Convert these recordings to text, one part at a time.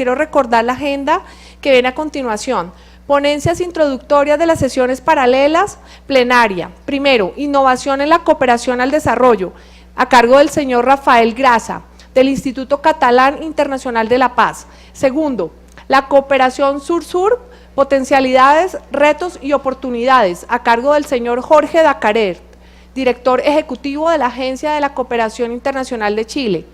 quiero recordar la agenda que viene a continuación. Ponencias introductorias de las sesiones paralelas, plenaria. Primero, innovación en la cooperación al desarrollo, a cargo del señor Rafael Grasa, del Instituto Catalán Internacional de la Paz. Segundo, la cooperación sur-sur, potencialidades, retos y oportunidades, a cargo del señor Jorge Dacarer, director ejecutivo de la Agencia de la Cooperación Internacional de Chile.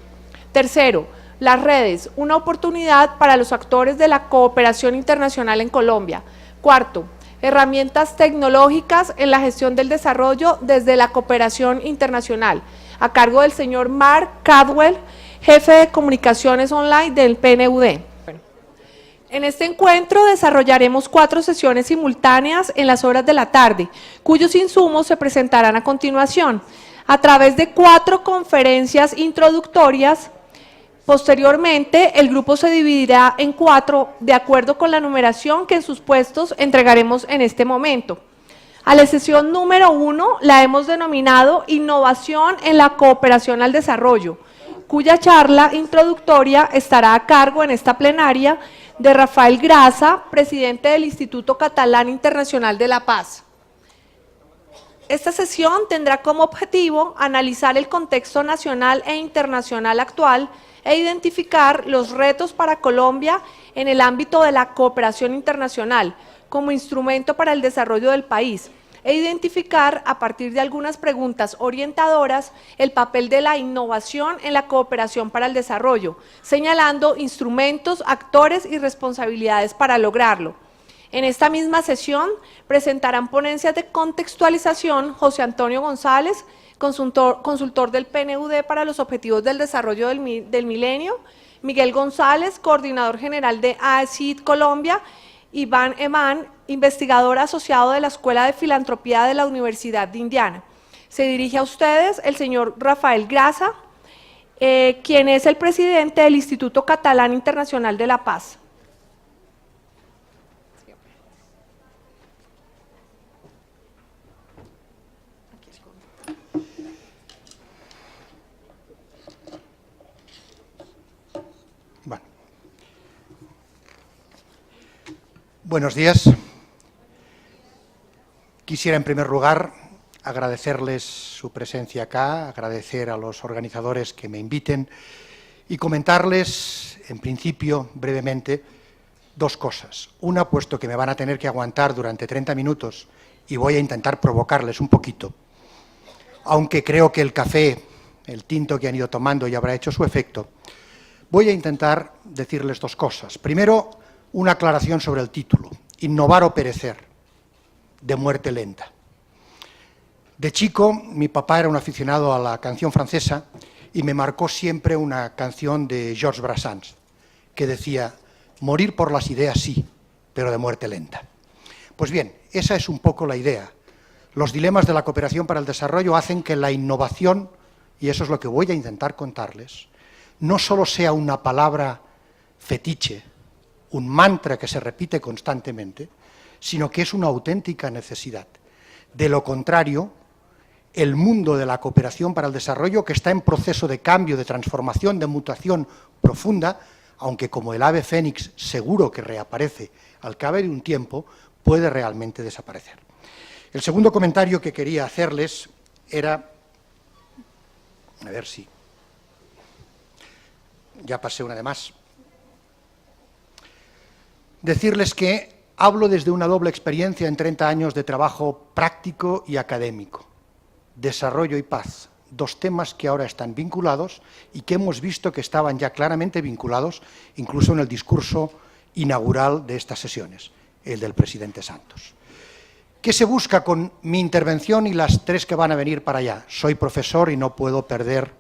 Tercero, las redes, una oportunidad para los actores de la cooperación internacional en Colombia. Cuarto, herramientas tecnológicas en la gestión del desarrollo desde la cooperación internacional, a cargo del señor Mark Cadwell, jefe de comunicaciones online del PNUD. En este encuentro desarrollaremos 4 sesiones simultáneas en las horas de la tarde, cuyos insumos se presentarán a continuación, a través de 4 conferencias introductorias. Posteriormente, el grupo se dividirá en 4, de acuerdo con la numeración que en sus puestos entregaremos en este momento. A la sesión número 1 la hemos denominado Innovación en la Cooperación al Desarrollo, cuya charla introductoria estará a cargo en esta plenaria de Rafael Grasa, presidente del Instituto Catalán Internacional de la Paz. Esta sesión tendrá como objetivo analizar el contexto nacional e internacional actual e identificar los retos para Colombia en el ámbito de la cooperación internacional como instrumento para el desarrollo del país, e identificar a partir de algunas preguntas orientadoras el papel de la innovación en la cooperación para el desarrollo, señalando instrumentos, actores y responsabilidades para lograrlo. En esta misma sesión presentarán ponencias de contextualización José Antonio González, consultor del PNUD para los Objetivos del Desarrollo del Milenio, Miguel González, coordinador general de AECID Colombia, Iván Eman, investigador asociado de la Escuela de Filantropía de la Universidad de Indiana. Se dirige a ustedes el señor Rafael Grasa, quien es el presidente del Instituto Catalán Internacional de la Paz. Buenos días. Quisiera en primer lugar agradecerles su presencia acá, agradecer a los organizadores que me inviten y comentarles, en principio, brevemente, 2 cosas. Una, puesto que me van a tener que aguantar durante 30 minutos y voy a intentar provocarles un poquito, aunque creo que el café, el tinto que han ido tomando ya habrá hecho su efecto, voy a intentar decirles 2 cosas. Primero, una aclaración sobre el título, Innovar o perecer, de muerte lenta. De chico, mi papá era un aficionado a la canción francesa y me marcó siempre una canción de Georges Brassens, que decía, morir por las ideas sí, pero de muerte lenta. Pues bien, esa es un poco la idea. Los dilemas de la cooperación para el desarrollo hacen que la innovación, y eso es lo que voy a intentar contarles, no solo sea una palabra fetiche, un mantra que se repite constantemente, sino que es una auténtica necesidad. De lo contrario, el mundo de la cooperación para el desarrollo, que está en proceso de cambio, de transformación, de mutación profunda, aunque como el ave fénix seguro que reaparece al cabo de un tiempo, puede realmente desaparecer. El segundo comentario que quería hacerles era, a ver si, ya pasé una de más, decirles que hablo desde una doble experiencia en 30 años de trabajo práctico y académico. Desarrollo y paz, 2 temas que ahora están vinculados y que hemos visto que estaban ya claramente vinculados, incluso en el discurso inaugural de estas sesiones, el del presidente Santos. ¿Qué se busca con mi intervención y las 3 que van a venir para allá? Soy profesor y no puedo perder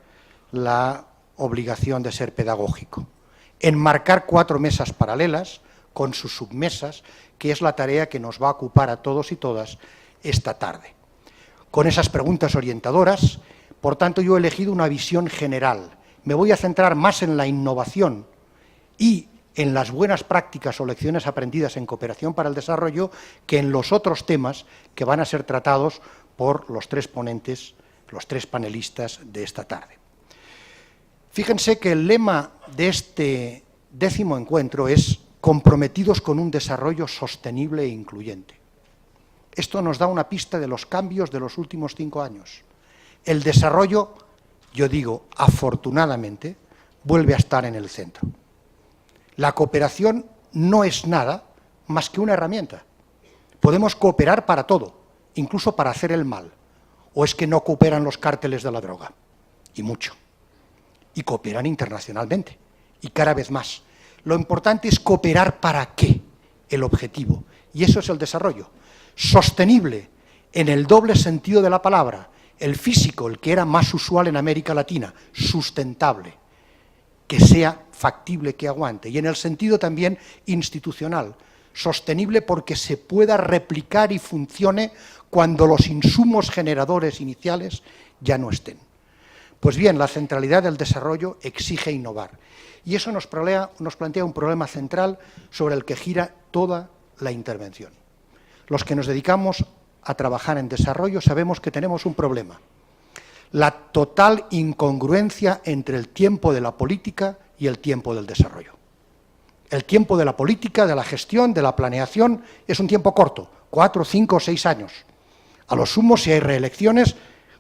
la obligación de ser pedagógico. Enmarcar 4 mesas paralelas, con sus submesas, que es la tarea que nos va a ocupar a todos y todas esta tarde. Con esas preguntas orientadoras, por tanto, yo he elegido una visión general. Me voy a centrar más en la innovación y en las buenas prácticas o lecciones aprendidas en cooperación para el desarrollo que en los otros temas que van a ser tratados por los 3 ponentes, los 3 panelistas de esta tarde. Fíjense que el lema de este 10º encuentro es comprometidos con un desarrollo sostenible e incluyente. Esto nos da una pista de los cambios de los últimos 5 años. El desarrollo, yo digo, afortunadamente, vuelve a estar en el centro. La cooperación no es nada más que una herramienta. Podemos cooperar para todo, incluso para hacer el mal. ¿O es que no cooperan los cárteles de la droga? Y mucho. Y cooperan internacionalmente, y cada vez más. Lo importante es cooperar para qué, el objetivo. Y eso es el desarrollo. Sostenible, en el doble sentido de la palabra. El físico, el que era más usual en América Latina, sustentable, que sea factible, que aguante. Y en el sentido también institucional, sostenible porque se pueda replicar y funcione cuando los insumos generadores iniciales ya no estén. Pues bien, la centralidad del desarrollo exige innovar. Y eso nos plantea un problema central sobre el que gira toda la intervención. Los que nos dedicamos a trabajar en desarrollo sabemos que tenemos un problema. La total incongruencia entre el tiempo de la política y el tiempo del desarrollo. El tiempo de la política, de la gestión, de la planeación, es un tiempo corto, 4, 5 o 6 años. A lo sumo, si hay reelecciones,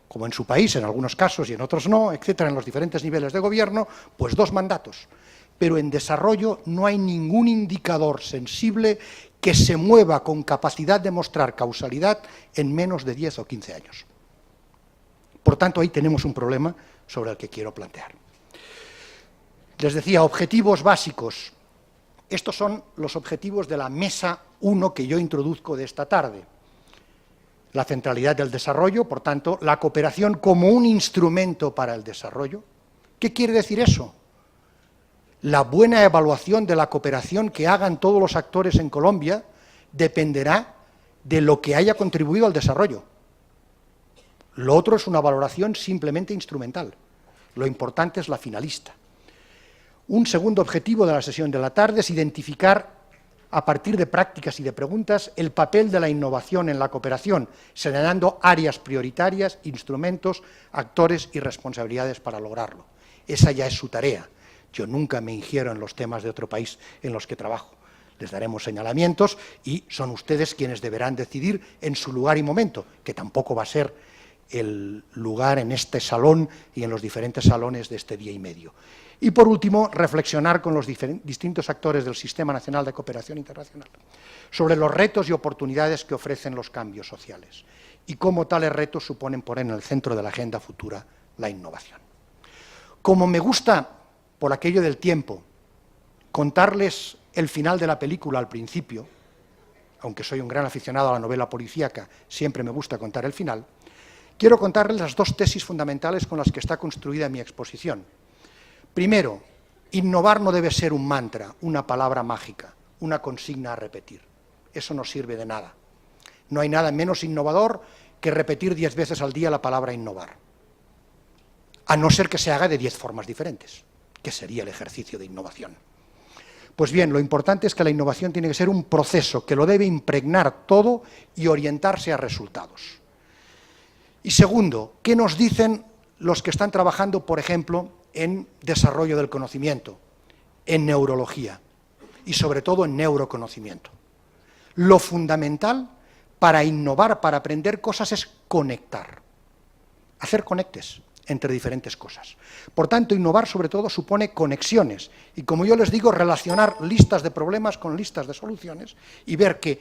como en su país, en algunos casos y en otros no, etcétera, en los diferentes niveles de gobierno, pues 2 mandatos. Pero en desarrollo no hay ningún indicador sensible que se mueva con capacidad de mostrar causalidad en menos de 10 o 15 años. Por tanto, ahí tenemos un problema sobre el que quiero plantear. Les decía, objetivos básicos. Estos son los objetivos de la mesa 1 que yo introduzco de esta tarde. La centralidad del desarrollo, por tanto, la cooperación como un instrumento para el desarrollo. ¿Qué quiere decir eso? La buena evaluación de la cooperación que hagan todos los actores en Colombia dependerá de lo que haya contribuido al desarrollo. Lo otro es una valoración simplemente instrumental. Lo importante es la finalista. Un segundo objetivo de la sesión de la tarde es identificar, a partir de prácticas y de preguntas, el papel de la innovación en la cooperación, señalando áreas prioritarias, instrumentos, actores y responsabilidades para lograrlo. Esa ya es su tarea. Yo nunca me ingiero en los temas de otro país en los que trabajo. Les daremos señalamientos y son ustedes quienes deberán decidir en su lugar y momento, que tampoco va a ser el lugar en este salón y en los diferentes salones de este día y medio. Y por último, reflexionar con los distintos actores del Sistema Nacional de Cooperación Internacional sobre los retos y oportunidades que ofrecen los cambios sociales y cómo tales retos suponen poner en el centro de la agenda futura la innovación. Como me gusta, por aquello del tiempo, contarles el final de la película al principio, aunque soy un gran aficionado a la novela policíaca, siempre me gusta contar el final, quiero contarles las 2 tesis fundamentales con las que está construida mi exposición. Primero, innovar no debe ser un mantra, una palabra mágica, una consigna a repetir. Eso no sirve de nada. No hay nada menos innovador que repetir 10 veces al día la palabra innovar, a no ser que se haga de 10 formas diferentes, que sería el ejercicio de innovación. Pues bien, lo importante es que la innovación tiene que ser un proceso que lo debe impregnar todo y orientarse a resultados. Y segundo, ¿qué nos dicen los que están trabajando, por ejemplo, en desarrollo del conocimiento, en neurología y sobre todo en neuroconocimiento? Lo fundamental para innovar, para aprender cosas es conectar, hacer conectes entre diferentes cosas. Por tanto, innovar sobre todo supone conexiones y, como yo les digo, relacionar listas de problemas con listas de soluciones y ver que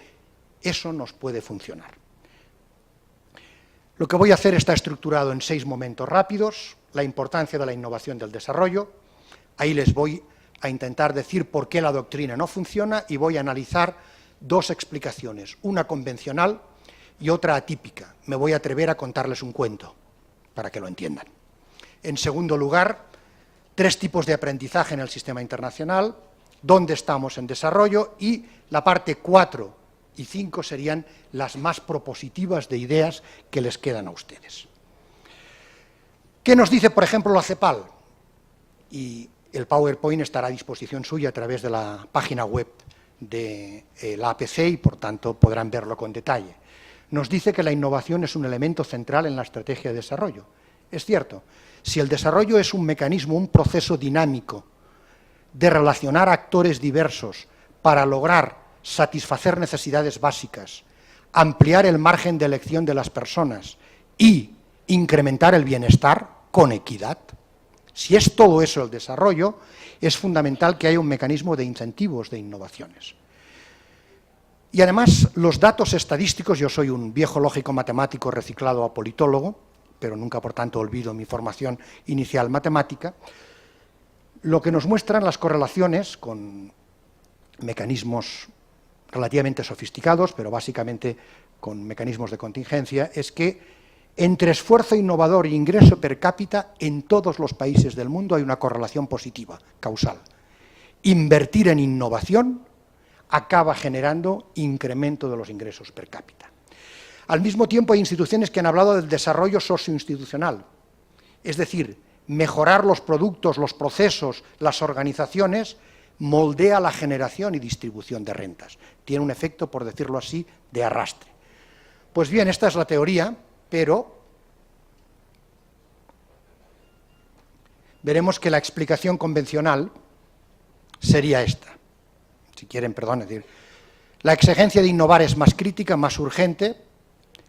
eso nos puede funcionar. Lo que voy a hacer está estructurado en 6 momentos rápidos: la importancia de la innovación del desarrollo. Ahí les voy a intentar decir por qué la doctrina no funciona y voy a analizar 2 explicaciones, una convencional y otra atípica. Me voy a atrever a contarles un cuento para que lo entiendan. En segundo lugar, 3 tipos de aprendizaje en el sistema internacional, dónde estamos en desarrollo, y la parte 4 y 5 serían las más propositivas de ideas que les quedan a ustedes. ¿Qué nos dice, por ejemplo, la CEPAL? Y el PowerPoint estará a disposición suya a través de la página web de la APC y, por tanto, podrán verlo con detalle. Nos dice que la innovación es un elemento central en la estrategia de desarrollo. Es cierto, si el desarrollo es un mecanismo, un proceso dinámico de relacionar actores diversos para lograr satisfacer necesidades básicas, ampliar el margen de elección de las personas y incrementar el bienestar con equidad. Si es todo eso el desarrollo, es fundamental que haya un mecanismo de incentivos de innovaciones. Y además, los datos estadísticos, yo soy un viejo lógico matemático reciclado a politólogo, pero nunca, por tanto, olvido mi formación inicial matemática, lo que nos muestran las correlaciones con mecanismos relativamente sofisticados, pero básicamente con mecanismos de contingencia, es que entre esfuerzo innovador e ingreso per cápita en todos los países del mundo hay una correlación positiva, causal. Invertir en innovación acaba generando incremento de los ingresos per cápita. Al mismo tiempo hay instituciones que han hablado del desarrollo socioinstitucional, es decir, mejorar los productos, los procesos, las organizaciones, moldea la generación y distribución de rentas. Tiene un efecto, por decirlo así, de arrastre. Pues bien, esta es la teoría, pero veremos que la explicación convencional sería esta. Si quieren, perdón, es decir, la exigencia de innovar es más crítica, más urgente,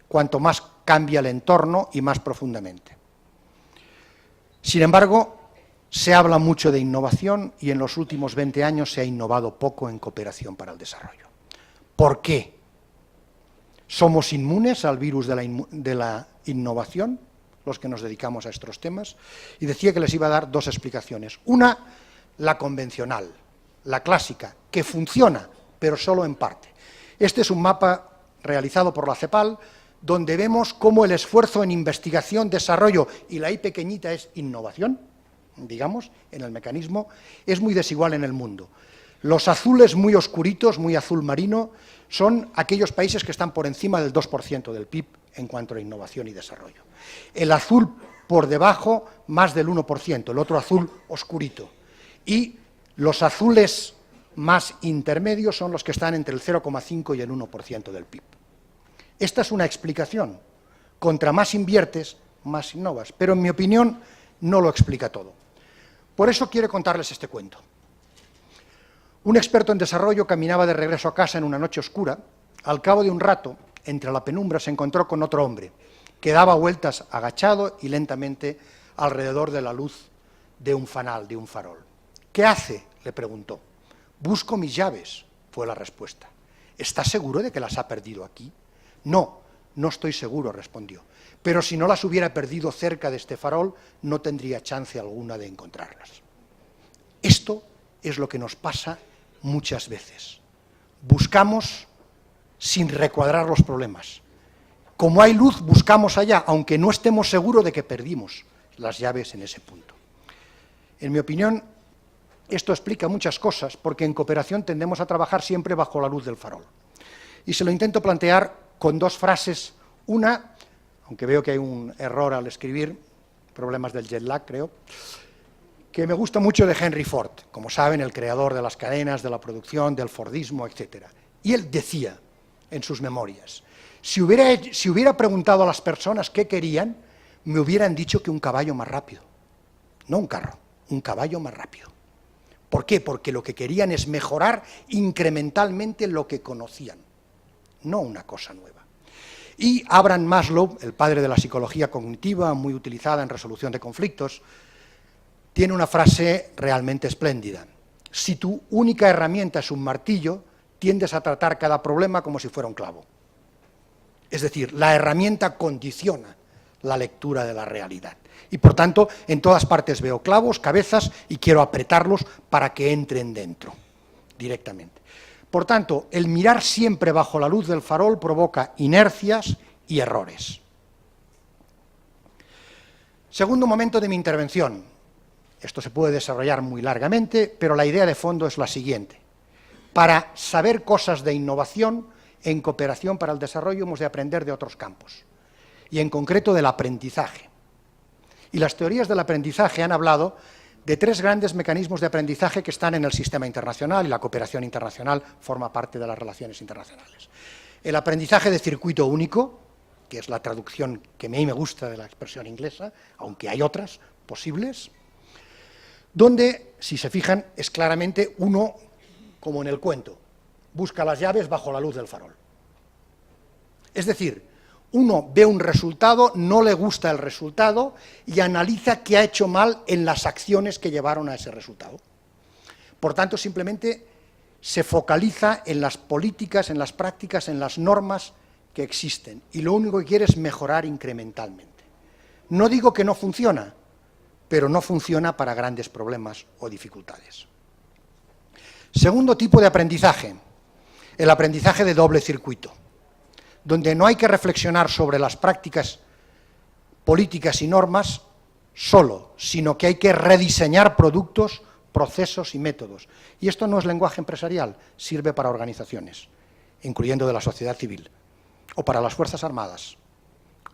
cuanto más cambia el entorno y más profundamente. Sin embargo, se habla mucho de innovación y en los últimos 20 años se ha innovado poco en cooperación para el desarrollo. ¿Por qué? ¿Somos inmunes al virus de la innovación, los que nos dedicamos a estos temas? Y decía que les iba a dar dos explicaciones. Una, la convencional, la clásica, que funciona, pero solo en parte. Este es un mapa realizado por la CEPAL, donde vemos cómo el esfuerzo en investigación, desarrollo, y la I pequeñita es innovación, digamos, en el mecanismo, es muy desigual en el mundo. Los azules muy oscuritos, muy azul marino, son aquellos países que están por encima del 2% del PIB en cuanto a innovación y desarrollo. El azul por debajo, más del 1%, el otro azul oscurito. Y los azules más intermedios son los que están entre el 0,5 y el 1% del PIB. Esta es una explicación. Contra más inviertes, más innovas. Pero en mi opinión no lo explica todo. Por eso quiero contarles este cuento. Un experto en desarrollo caminaba de regreso a casa en una noche oscura. Al cabo de un rato, entre la penumbra, se encontró con otro hombre que daba vueltas agachado y lentamente alrededor de la luz de un fanal, de un farol. ¿Qué hace?, le preguntó. «Busco mis llaves», fue la respuesta. «¿Estás seguro de que las ha perdido aquí?» «No, no estoy seguro», respondió. «Pero si no las hubiera perdido cerca de este farol, no tendría chance alguna de encontrarlas». Esto es lo que nos pasa muchas veces. Buscamos sin recuadrar los problemas. Como hay luz, buscamos allá, aunque no estemos seguros de que perdimos las llaves en ese punto. En mi opinión, esto explica muchas cosas, porque en cooperación tendemos a trabajar siempre bajo la luz del farol. Y se lo intento plantear con dos frases. Una, aunque veo que hay un error al escribir, problemas del jet lag, creo, que me gusta mucho, de Henry Ford, como saben, el creador de las cadenas, de la producción, del Fordismo, etc. Y él decía en sus memorias, si hubiera preguntado a las personas qué querían, me hubieran dicho que un caballo más rápido. No un carro, un caballo más rápido. ¿Por qué? Porque lo que querían es mejorar incrementalmente lo que conocían, no una cosa nueva. Y Abraham Maslow, el padre de la psicología cognitiva, muy utilizada en resolución de conflictos, tiene una frase realmente espléndida. Si tu única herramienta es un martillo, tiendes a tratar cada problema como si fuera un clavo. Es decir, la herramienta condiciona la lectura de la realidad. Y por tanto, en todas partes veo clavos, cabezas, y quiero apretarlos para que entren dentro, directamente. Por tanto, el mirar siempre bajo la luz del farol provoca inercias y errores. Segundo momento de mi intervención. Esto se puede desarrollar muy largamente, pero la idea de fondo es la siguiente. Para saber cosas de innovación, en cooperación para el desarrollo hemos de aprender de otros campos, y en concreto del aprendizaje. Y las teorías del aprendizaje han hablado de tres grandes mecanismos de aprendizaje que están en el sistema internacional, y la cooperación internacional forma parte de las relaciones internacionales. El aprendizaje de circuito único, que es la traducción que a mí me gusta de la expresión inglesa, aunque hay otras posibles, donde, si se fijan, es claramente uno, como en el cuento, busca las llaves bajo la luz del farol. Es decir, uno ve un resultado, no le gusta el resultado y analiza qué ha hecho mal en las acciones que llevaron a ese resultado. Por tanto, simplemente se focaliza en las políticas, en las prácticas, en las normas que existen, y lo único que quiere es mejorar incrementalmente. No digo que no funciona, pero no funciona para grandes problemas o dificultades. Segundo tipo de aprendizaje, el aprendizaje de doble circuito, donde no hay que reflexionar sobre las prácticas políticas y normas solo, sino que hay que rediseñar productos, procesos y métodos. Y esto no es lenguaje empresarial, sirve para organizaciones, incluyendo de la sociedad civil, o para las Fuerzas Armadas,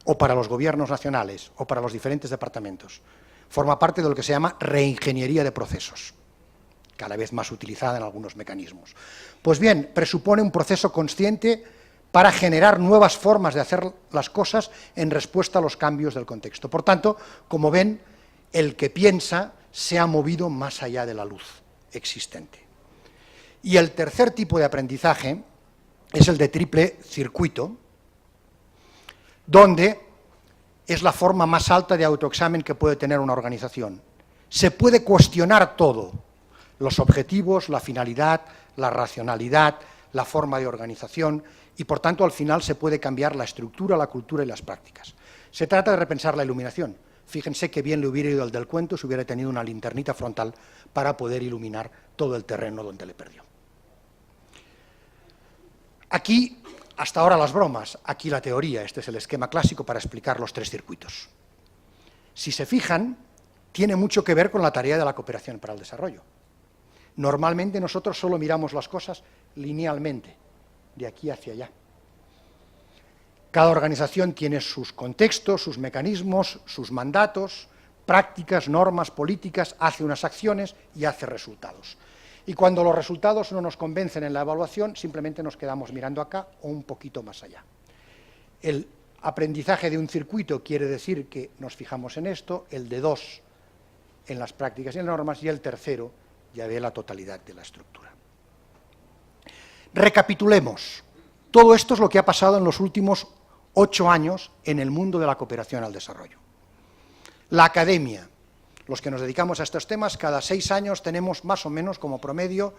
o para los gobiernos nacionales, o para los diferentes departamentos. Forma parte de lo que se llama reingeniería de procesos, cada vez más utilizada en algunos mecanismos. Pues bien, presupone un proceso consciente para generar nuevas formas de hacer las cosas en respuesta a los cambios del contexto. Por tanto, como ven, el que piensa se ha movido más allá de la luz existente. Y el tercer tipo de aprendizaje es el de triple circuito, donde es la forma más alta de autoexamen que puede tener una organización. Se puede cuestionar todo, los objetivos, la finalidad, la racionalidad, la forma de organización, y por tanto al final se puede cambiar la estructura, la cultura y las prácticas. Se trata de repensar la iluminación. Fíjense qué bien le hubiera ido el del cuento si hubiera tenido una linternita frontal para poder iluminar todo el terreno donde le perdió. Aquí, hasta ahora las bromas, aquí la teoría. Este es el esquema clásico para explicar los tres circuitos. Si se fijan, tiene mucho que ver con la tarea de la cooperación para el desarrollo. Normalmente nosotros solo miramos las cosas linealmente, de aquí hacia allá. Cada organización tiene sus contextos, sus mecanismos, sus mandatos, prácticas, normas, políticas, hace unas acciones y hace resultados. Y cuando los resultados no nos convencen en la evaluación, simplemente nos quedamos mirando acá o un poquito más allá. El aprendizaje de un circuito quiere decir que nos fijamos en esto, el de dos en las prácticas y en las normas, y el tercero ya ve la totalidad de la estructura. Recapitulemos. Todo esto es lo que ha pasado en los últimos 8 años en el mundo de la cooperación al desarrollo. La academia, los que nos dedicamos a estos temas, cada 6 años tenemos más o menos como promedio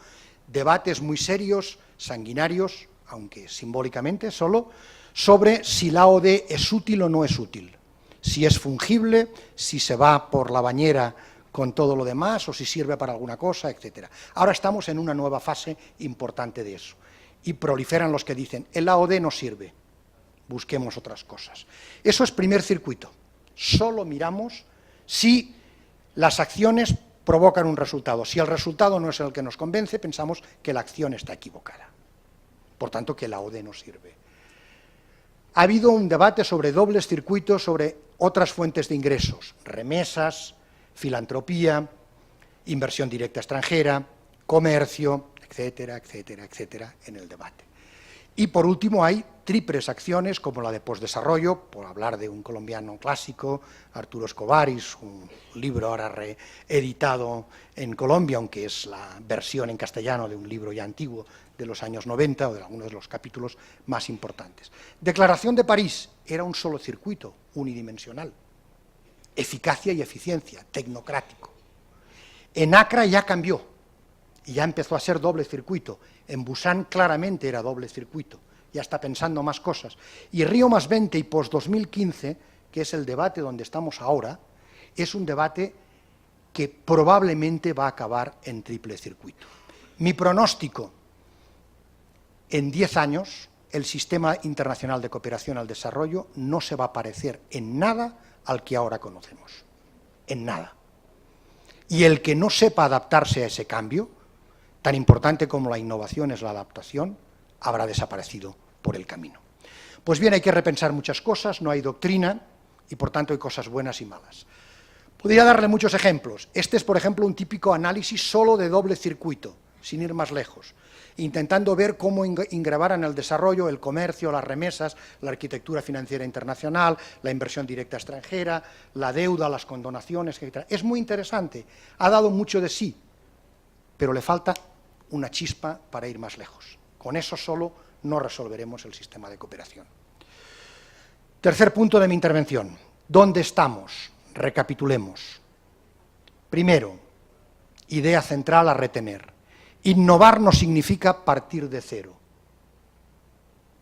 debates muy serios, sanguinarios, aunque simbólicamente solo, sobre si la OD es útil o no es útil, si es fungible, si se va por la bañera con todo lo demás o si sirve para alguna cosa, etc. Ahora estamos en una nueva fase importante de eso y proliferan los que dicen, el AOD no sirve, busquemos otras cosas. Eso es primer circuito. Solo miramos si las acciones provocan un resultado. Si el resultado no es el que nos convence, pensamos que la acción está equivocada. Por tanto, que el AOD no sirve. Ha habido un debate sobre dobles circuitos, sobre otras fuentes de ingresos, remesas, filantropía, inversión directa extranjera, comercio, etcétera, etcétera, etcétera, en el debate. Y por último hay triples acciones como la de postdesarrollo, por hablar de un colombiano clásico, Arturo Escobaris, un libro ahora reeditado en Colombia, aunque es la versión en castellano de un libro ya antiguo de los años 90 o de algunos de los capítulos más importantes. Declaración de París era un solo circuito, unidimensional, eficacia y eficiencia, tecnocrático. En Accra ya cambió y ya empezó a ser doble circuito. En Busan claramente era doble circuito, ya está pensando más cosas. Y Río+20 y post-2015, que es el debate donde estamos ahora, es un debate que probablemente va a acabar en triple circuito. Mi pronóstico, en 10 años, el sistema internacional de cooperación al desarrollo no se va a parecer en nada al que ahora conocemos, en nada. Y el que no sepa adaptarse a ese cambio, tan importante como la innovación es la adaptación, habrá desaparecido por el camino. Pues bien, hay que repensar muchas cosas, no hay doctrina y por tanto hay cosas buenas y malas. Podría darle muchos ejemplos. Este es, por ejemplo, un típico análisis solo de doble circuito, sin ir más lejos. intentando ver cómo ingrevar en el desarrollo el comercio, las remesas, la arquitectura financiera internacional, la inversión directa extranjera, la deuda, las condonaciones, etc. Es muy interesante, ha dado mucho de sí, pero le falta una chispa para ir más lejos. Con eso solo no resolveremos el sistema de cooperación. Tercer punto de mi intervención. ¿Dónde estamos? Recapitulemos. Primero, idea central a retener. Innovar no significa partir de cero.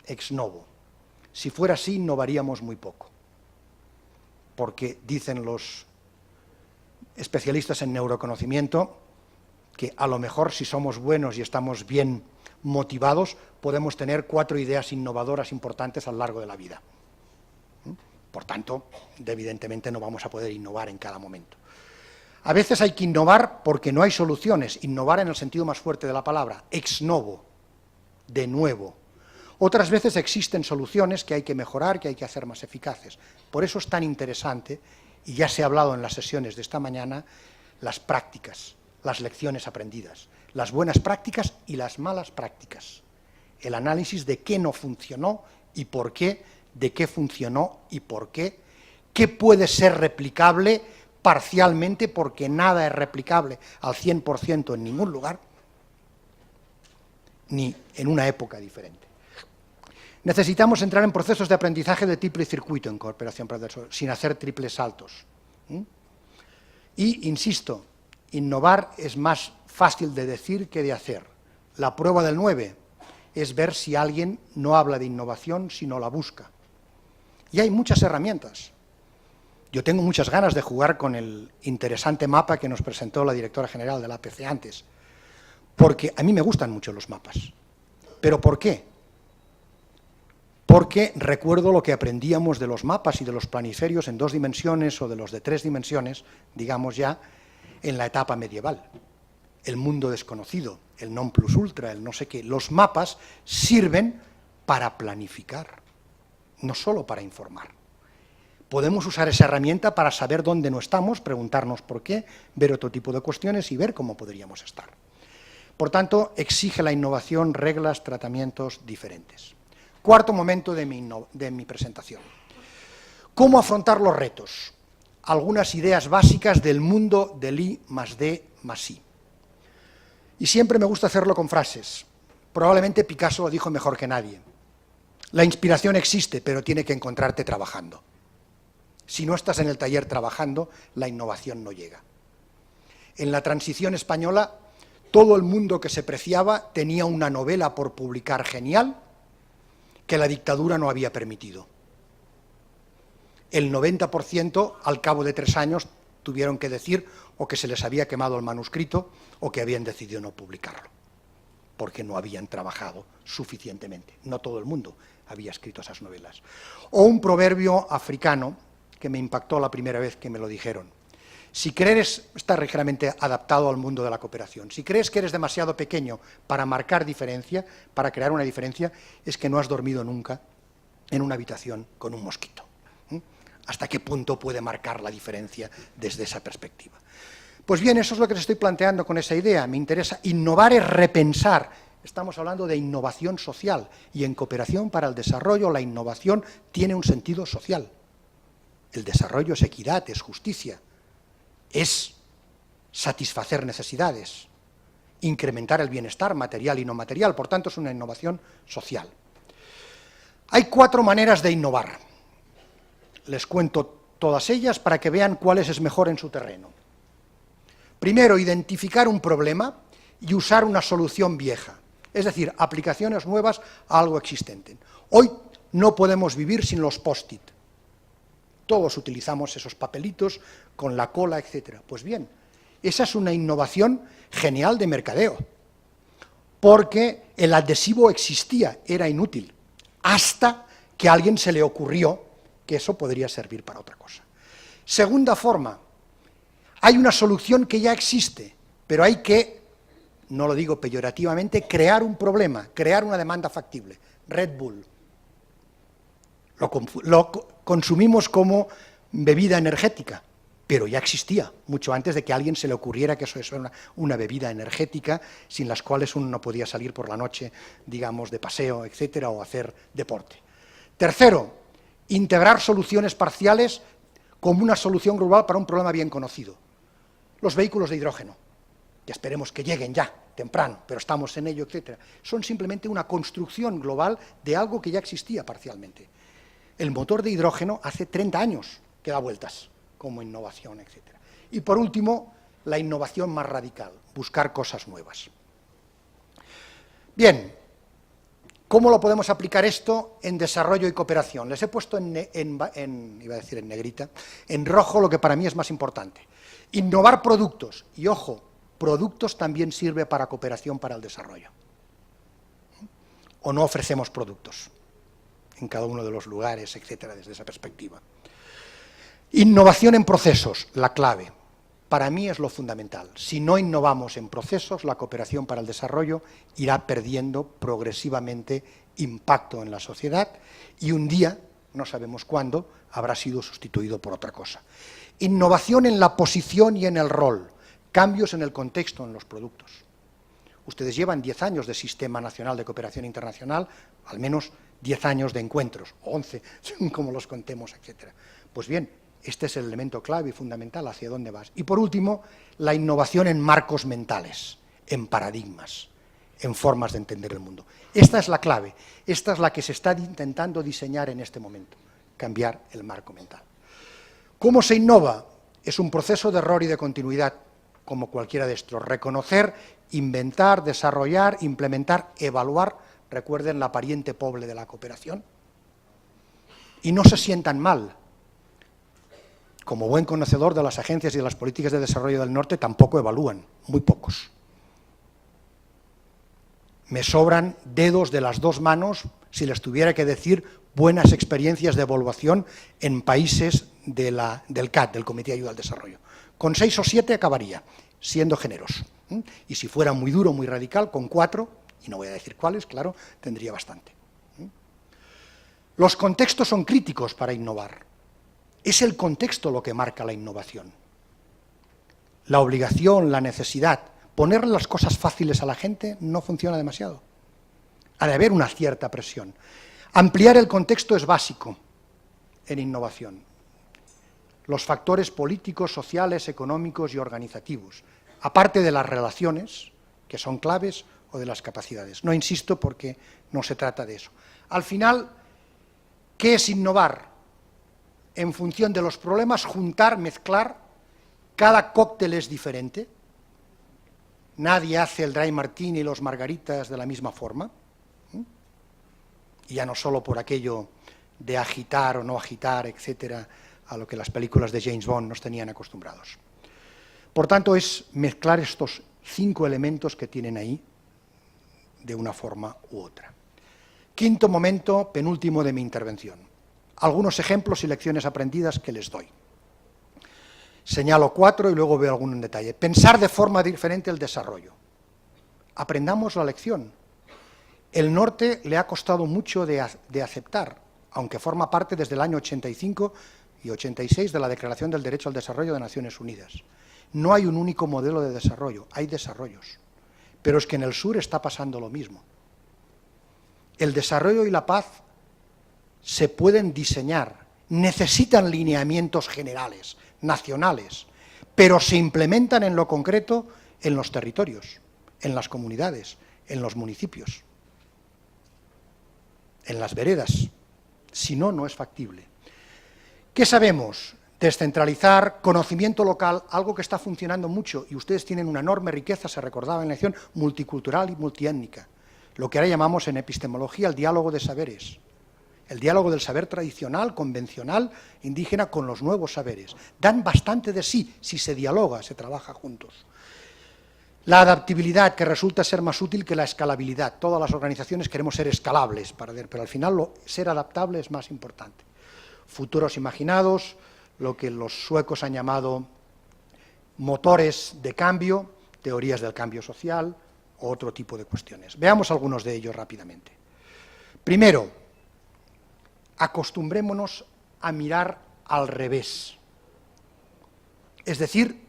Ex novo. Si fuera así, innovaríamos muy poco. Porque dicen los especialistas en neuroconocimiento que a lo mejor si somos buenos y estamos bien motivados, podemos tener 4 ideas innovadoras importantes a lo largo de la vida. Por tanto, evidentemente no vamos a poder innovar en cada momento. A veces hay que innovar porque no hay soluciones, innovar en el sentido más fuerte de la palabra, ex novo, de nuevo. Otras veces existen soluciones que hay que mejorar, que hay que hacer más eficaces. Por eso es tan interesante, y ya se ha hablado en las sesiones de esta mañana, las prácticas, las lecciones aprendidas, las buenas prácticas y las malas prácticas. El análisis de qué no funcionó y por qué, de qué funcionó y por qué puede ser replicable parcialmente, porque nada es replicable al 100% en ningún lugar, ni en una época diferente. Necesitamos entrar en procesos de aprendizaje de triple circuito en cooperación para el desarrollo, sin hacer triples saltos. Y, insisto, innovar es más fácil de decir que de hacer. La prueba del 9 es ver si alguien no habla de innovación, sino la busca. Y hay muchas herramientas. Yo tengo muchas ganas de jugar con el interesante mapa que nos presentó la directora general de la APC antes, porque a mí me gustan mucho los mapas. ¿Pero por qué? Porque recuerdo lo que aprendíamos de los mapas y de los planisferios en 2 dimensiones o de los de 3 dimensiones, digamos ya, en la etapa medieval. El mundo desconocido, el non plus ultra, el no sé qué. Los mapas sirven para planificar, no solo para informar. Podemos usar esa herramienta para saber dónde no estamos, preguntarnos por qué, ver otro tipo de cuestiones y ver cómo podríamos estar. Por tanto, exige la innovación reglas, tratamientos diferentes. Cuarto momento de mi presentación. ¿Cómo afrontar los retos? Algunas ideas básicas del mundo del I más D más I. Y siempre me gusta hacerlo con frases. Probablemente Picasso lo dijo mejor que nadie. La inspiración existe, pero tiene que encontrarte trabajando. Si no estás en el taller trabajando, la innovación no llega. En la transición española, todo el mundo que se preciaba tenía una novela por publicar genial que la dictadura no había permitido. El 90% al cabo de 3 años tuvieron que decir o que se les había quemado el manuscrito o que habían decidido no publicarlo, porque no habían trabajado suficientemente. No todo el mundo había escrito esas novelas. O un proverbio africano que me impactó la primera vez que me lo dijeron. Si crees, está ligeramente adaptado al mundo de la cooperación, si crees que eres demasiado pequeño para marcar diferencia, para crear una diferencia, es que no has dormido nunca en una habitación con un mosquito. ¿Hasta qué punto puede marcar la diferencia desde esa perspectiva? Pues bien, eso es lo que les estoy planteando con esa idea. Me interesa. Innovar es repensar. Estamos hablando de innovación social, y en cooperación para el desarrollo la innovación tiene un sentido social. El desarrollo es equidad, es justicia, es satisfacer necesidades, incrementar el bienestar material y no material, por tanto es una innovación social. Hay 4 maneras de innovar. Les cuento todas ellas para que vean cuál es mejor en su terreno. Primero, identificar un problema y usar una solución vieja, es decir, aplicaciones nuevas a algo existente. Hoy no podemos vivir sin los post-it. Todos utilizamos esos papelitos con la cola, etc. Pues bien, esa es una innovación genial de mercadeo, porque el adhesivo existía, era inútil, hasta que a alguien se le ocurrió que eso podría servir para otra cosa. Segunda forma, hay una solución que ya existe, pero hay que, no lo digo peyorativamente, crear un problema, crear una demanda factible. Red Bull. Lo consumimos como bebida energética, pero ya existía, mucho antes de que a alguien se le ocurriera que eso era una bebida energética sin las cuales uno no podía salir por la noche, digamos, de paseo, etcétera, o hacer deporte. Tercero, integrar soluciones parciales como una solución global para un problema bien conocido. Los vehículos de hidrógeno, que esperemos que lleguen ya, temprano, pero estamos en ello, etcétera, son simplemente una construcción global de algo que ya existía parcialmente. El motor de hidrógeno hace 30 años que da vueltas como innovación, etcétera. Y por último, la innovación más radical, buscar cosas nuevas. Bien, ¿cómo lo podemos aplicar esto en desarrollo y cooperación? Les he puesto iba a decir en negrita, en rojo lo que para mí es más importante. Innovar productos, y ojo, productos también sirve para cooperación para el desarrollo. O no ofrecemos productos en cada uno de los lugares, etcétera, desde esa perspectiva. Innovación en procesos, la clave. Para mí es lo fundamental. Si no innovamos en procesos, la cooperación para el desarrollo irá perdiendo progresivamente impacto en la sociedad y un día, no sabemos cuándo, habrá sido sustituido por otra cosa. Innovación en la posición y en el rol, cambios en el contexto, en los productos. Ustedes llevan 10 años de Sistema Nacional de Cooperación Internacional, al menos 10 años de encuentros, o 11, según como los contemos, etcétera. Pues bien, este es el elemento clave y fundamental, hacia dónde vas. Y por último, la innovación en marcos mentales, en paradigmas, en formas de entender el mundo. Esta es la clave, esta es la que se está intentando diseñar en este momento, cambiar el marco mental. ¿Cómo se innova? Es un proceso de error y de continuidad, como cualquiera de estos. Reconocer, inventar, desarrollar, implementar, evaluar. Recuerden la pariente pobre de la cooperación. Y no se sientan mal. Como buen conocedor de las agencias y de las políticas de desarrollo del norte, tampoco evalúan, muy pocos. Me sobran dedos de las dos manos si les tuviera que decir buenas experiencias de evaluación en países del CAD, del Comité de Ayuda al Desarrollo. Con 6 o 7 acabaría, siendo generoso. Y si fuera muy duro, muy radical, con 4, y no voy a decir cuáles, claro, tendría bastante. Los contextos son críticos para innovar. Es el contexto lo que marca la innovación. La obligación, la necesidad, poner las cosas fáciles a la gente no funciona demasiado. Ha de haber una cierta presión. Ampliar el contexto es básico en innovación. Los factores políticos, sociales, económicos y organizativos, aparte de las relaciones, que son claves, o de las capacidades. No insisto porque no se trata de eso. Al final, ¿qué es innovar? En función de los problemas, juntar, mezclar, cada cóctel es diferente, nadie hace el dry martini y los margaritas de la misma forma, y ya no solo por aquello de agitar o no agitar, etcétera, a lo que las películas de James Bond nos tenían acostumbrados. Por tanto, es mezclar estos 5 elementos que tienen ahí de una forma u otra. Quinto momento, penúltimo de mi intervención. Algunos ejemplos y lecciones aprendidas que les doy. Señalo 4 y luego veo alguno en detalle. Pensar de forma diferente el desarrollo. Aprendamos la lección. El norte le ha costado mucho de aceptar, aunque forma parte desde el año 85 y 86 de la Declaración del Derecho al Desarrollo de Naciones Unidas. No hay un único modelo de desarrollo, hay desarrollos. Pero es que en el sur está pasando lo mismo. El desarrollo y la paz se pueden diseñar, necesitan lineamientos generales, nacionales, pero se implementan en lo concreto en los territorios, en las comunidades, en los municipios, en las veredas. Si no, no es factible. ¿Qué sabemos? Descentralizar, conocimiento local, algo que está funcionando mucho, y ustedes tienen una enorme riqueza, se recordaba en la lección, multicultural y multiétnica, lo que ahora llamamos en epistemología el diálogo de saberes. El diálogo del saber tradicional, convencional, indígena, con los nuevos saberes. Dan bastante de sí si se dialoga, se trabaja juntos. La adaptabilidad, que resulta ser más útil que la escalabilidad. Todas las organizaciones queremos ser escalables, pero al final ser adaptable es más importante. Futuros imaginados, lo que los suecos han llamado motores de cambio, teorías del cambio social, o otro tipo de cuestiones. Veamos algunos de ellos rápidamente. Primero, acostumbrémonos a mirar al revés. Es decir,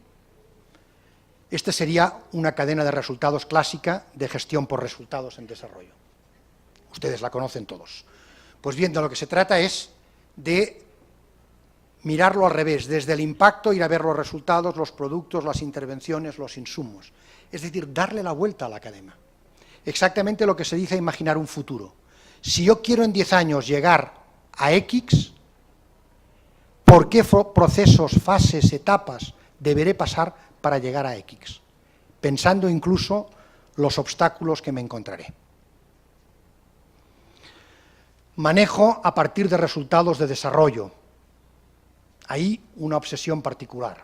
esta sería una cadena de resultados clásica de gestión por resultados en desarrollo. Ustedes la conocen todos. Pues bien, de lo que se trata es de mirarlo al revés, desde el impacto ir a ver los resultados, los productos, las intervenciones, los insumos. Es decir, darle la vuelta a la cadena. Exactamente lo que se dice imaginar un futuro. Si yo quiero en 10 años llegar a X, ¿por qué procesos, fases, etapas deberé pasar para llegar a X? Pensando incluso los obstáculos que me encontraré. Manejo a partir de resultados de desarrollo. Ahí una obsesión particular.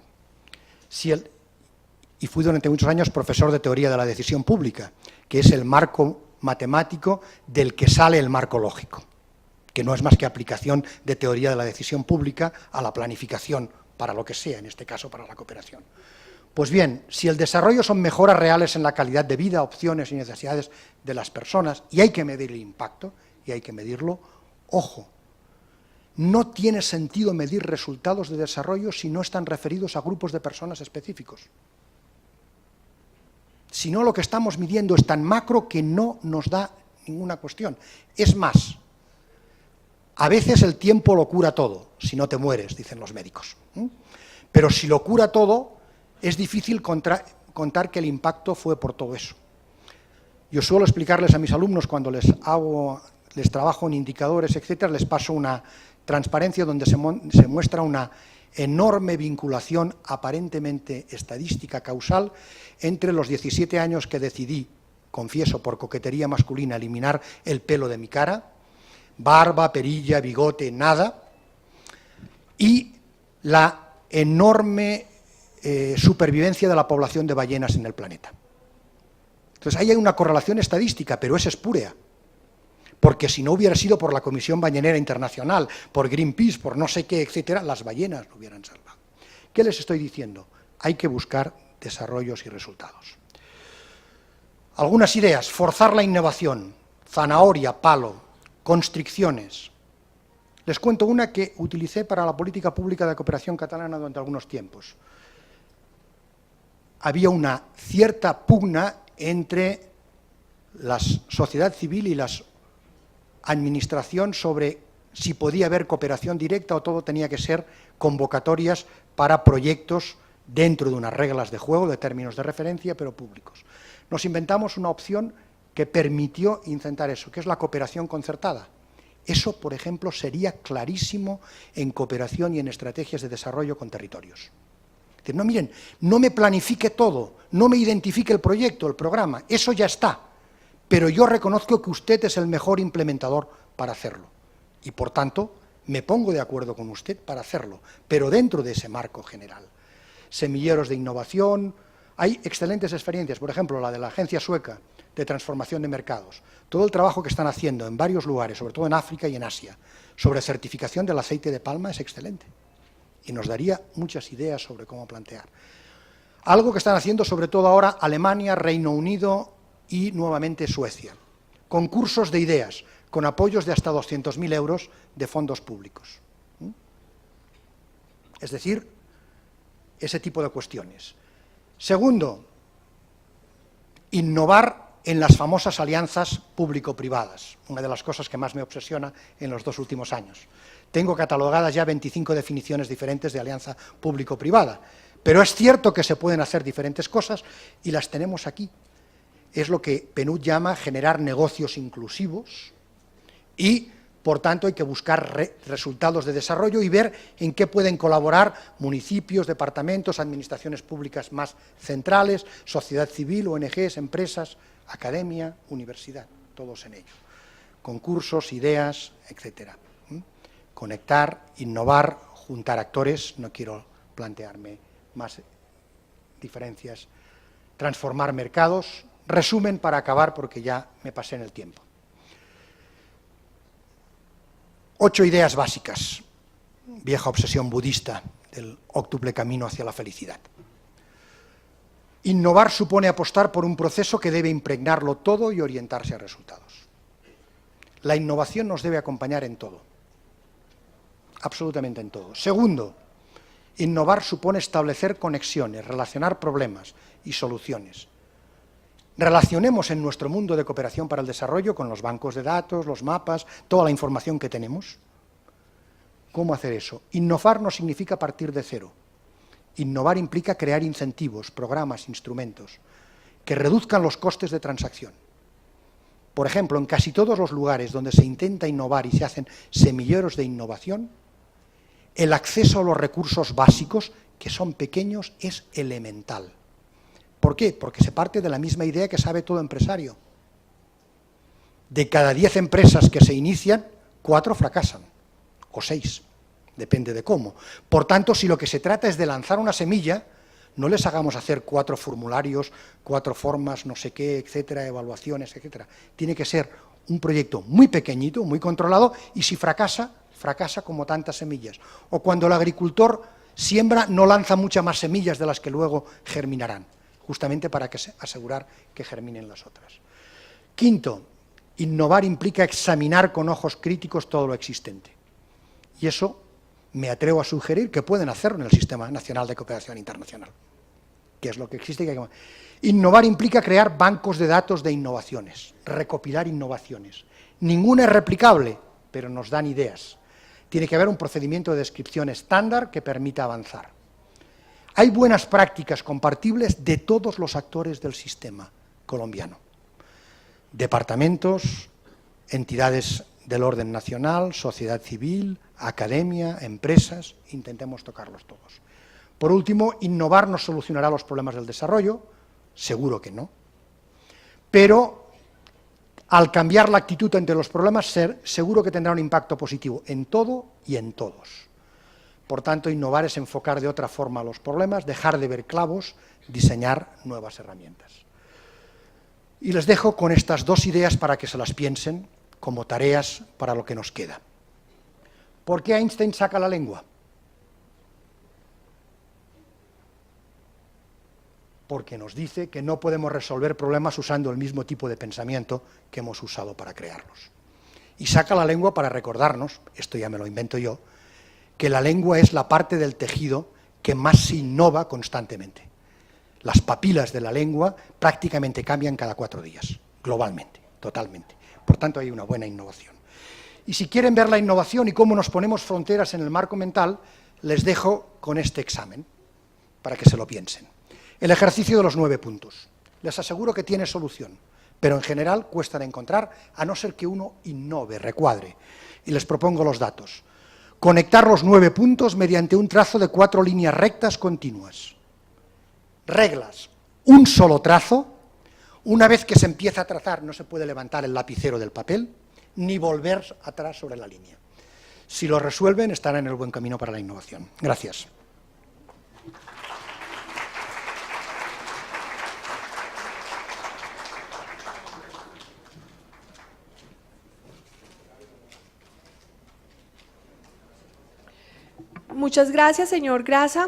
Y fui durante muchos años profesor de teoría de la decisión pública, que es el marco matemático del que sale el marco lógico, que no es más que aplicación de teoría de la decisión pública a la planificación, para lo que sea, en este caso para la cooperación. Pues bien, si el desarrollo son mejoras reales en la calidad de vida, opciones y necesidades de las personas, y hay que medir el impacto, y hay que medirlo, ojo, no tiene sentido medir resultados de desarrollo si no están referidos a grupos de personas específicos. Si no, lo que estamos midiendo es tan macro que no nos da ninguna cuestión. Es más, a veces el tiempo lo cura todo, si no te mueres, dicen los médicos. Pero si lo cura todo, es difícil contar que el impacto fue por todo eso. Yo suelo explicarles a mis alumnos cuando les trabajo en indicadores, etcétera, les paso una transparencia donde se muestra una enorme vinculación aparentemente estadística causal entre los 17 años que decidí, confieso por coquetería masculina, eliminar el pelo de mi cara, barba, perilla, bigote, nada, y la enorme supervivencia de la población de ballenas en el planeta. Entonces ahí hay una correlación estadística, pero esa es espúrea. Porque si no hubiera sido por la Comisión Ballenera Internacional, por Greenpeace, por no sé qué, etcétera, las ballenas lo hubieran salvado. ¿Qué les estoy diciendo? Hay que buscar desarrollos y resultados. Algunas ideas: forzar la innovación, zanahoria, palo, constricciones. Les cuento una que utilicé para la política pública de cooperación catalana durante algunos tiempos. Había una cierta pugna entre la sociedad civil y la administración sobre si podía haber cooperación directa o todo tenía que ser convocatorias para proyectos dentro de unas reglas de juego, de términos de referencia, pero públicos. Nos inventamos una opción que permitió intentar eso, que es la cooperación concertada. Eso, por ejemplo, sería clarísimo en cooperación y en estrategias de desarrollo con territorios. Es decir, no, miren, no me planifique todo, no me identifique el proyecto, el programa, eso ya está, pero yo reconozco que usted es el mejor implementador para hacerlo y, por tanto, me pongo de acuerdo con usted para hacerlo, pero dentro de ese marco general. Semilleros de innovación, hay excelentes experiencias, por ejemplo, la de la Agencia Sueca de Transformación de Mercados, todo el trabajo que están haciendo en varios lugares, sobre todo en África y en Asia, sobre certificación del aceite de palma es excelente y nos daría muchas ideas sobre cómo plantear. Algo que están haciendo sobre todo ahora Alemania, Reino Unido y nuevamente Suecia. Concursos de ideas con apoyos de hasta 200.000 euros de fondos públicos. Es decir, ese tipo de cuestiones. Segundo, innovar en las famosas alianzas público-privadas, una de las cosas que más me obsesiona en los 2 últimos años. Tengo catalogadas ya 25 definiciones diferentes de alianza público-privada, pero es cierto que se pueden hacer diferentes cosas y las tenemos aquí. Es lo que PNUD llama generar negocios inclusivos y, por tanto, hay que buscar resultados de desarrollo y ver en qué pueden colaborar municipios, departamentos, administraciones públicas más centrales, sociedad civil, ONGs, empresas, academia, universidad, todos en ello. Concursos, ideas, etcétera. Conectar, innovar, juntar actores, no quiero plantearme más diferencias, transformar mercados. Resumen para acabar porque ya me pasé en el tiempo. 8 ideas básicas, vieja obsesión budista del óctuple camino hacia la felicidad. Innovar supone apostar por un proceso que debe impregnarlo todo y orientarse a resultados. La innovación nos debe acompañar en todo, absolutamente en todo. Segundo, Innovar supone establecer conexiones, relacionar problemas y soluciones. Relacionemos en nuestro mundo de cooperación para el desarrollo con los bancos de datos, los mapas, toda la información que tenemos. ¿Cómo hacer eso? Innovar no significa partir de cero. Innovar implica crear incentivos, programas, instrumentos que reduzcan los costes de transacción. Por ejemplo, en casi todos los lugares donde se intenta innovar y se hacen semilleros de innovación, el acceso a los recursos básicos, que son pequeños, es elemental. ¿Por qué? Porque se parte de la misma idea que sabe todo empresario. De cada 10 empresas que se inician, 4 fracasan, o 6, depende de cómo. Por tanto, si lo que se trata es de lanzar una semilla, no les hagamos hacer 4 formularios, 4 formas, no sé qué, etcétera, evaluaciones, etcétera. Tiene que ser un proyecto muy pequeñito, muy controlado, y si fracasa, fracasa como tantas semillas. O cuando el agricultor siembra, no lanza muchas más semillas de las que luego germinarán, justamente para asegurar que germinen las otras. Quinto, innovar implica examinar con ojos críticos todo lo existente. Y eso me atrevo a sugerir que pueden hacerlo en el Sistema Nacional de Cooperación Internacional, que es lo que existe. Innovar implica crear bancos de datos de innovaciones, recopilar innovaciones. Ninguna es replicable, pero nos dan ideas. Tiene que haber un procedimiento de descripción estándar que permita avanzar. Hay buenas prácticas compartibles de todos los actores del sistema colombiano. Departamentos, entidades del orden nacional, sociedad civil, academia, empresas, intentemos tocarlos todos. Por último, innovar no solucionará los problemas del desarrollo, seguro que no, pero al cambiar la actitud ante los problemas, seguro que tendrá un impacto positivo en todo y en todos. Por tanto, innovar es enfocar de otra forma los problemas, dejar de ver clavos, diseñar nuevas herramientas. Y les dejo con estas 2 ideas para que se las piensen como tareas para lo que nos queda. ¿Por qué Einstein saca la lengua? Porque nos dice que no podemos resolver problemas usando el mismo tipo de pensamiento que hemos usado para crearlos. Y saca la lengua para recordarnos, esto ya me lo invento yo, que la lengua es la parte del tejido que más se innova constantemente. Las papilas de la lengua prácticamente cambian cada 4 días, globalmente, totalmente. Por tanto, hay una buena innovación. Y si quieren ver la innovación y cómo nos ponemos fronteras en el marco mental, les dejo con este examen, para que se lo piensen. El ejercicio de los 9 puntos. Les aseguro que tiene solución, pero en general cuesta de encontrar, a no ser que uno innove, recuadre. Y les propongo los datos. Conectar los 9 puntos mediante un trazo de 4 líneas rectas continuas. Reglas. Un solo trazo. Una vez que se empieza a trazar, no se puede levantar el lapicero del papel, ni volver atrás sobre la línea. Si lo resuelven, estarán en el buen camino para la innovación. Gracias. Muchas gracias, señor Grasa.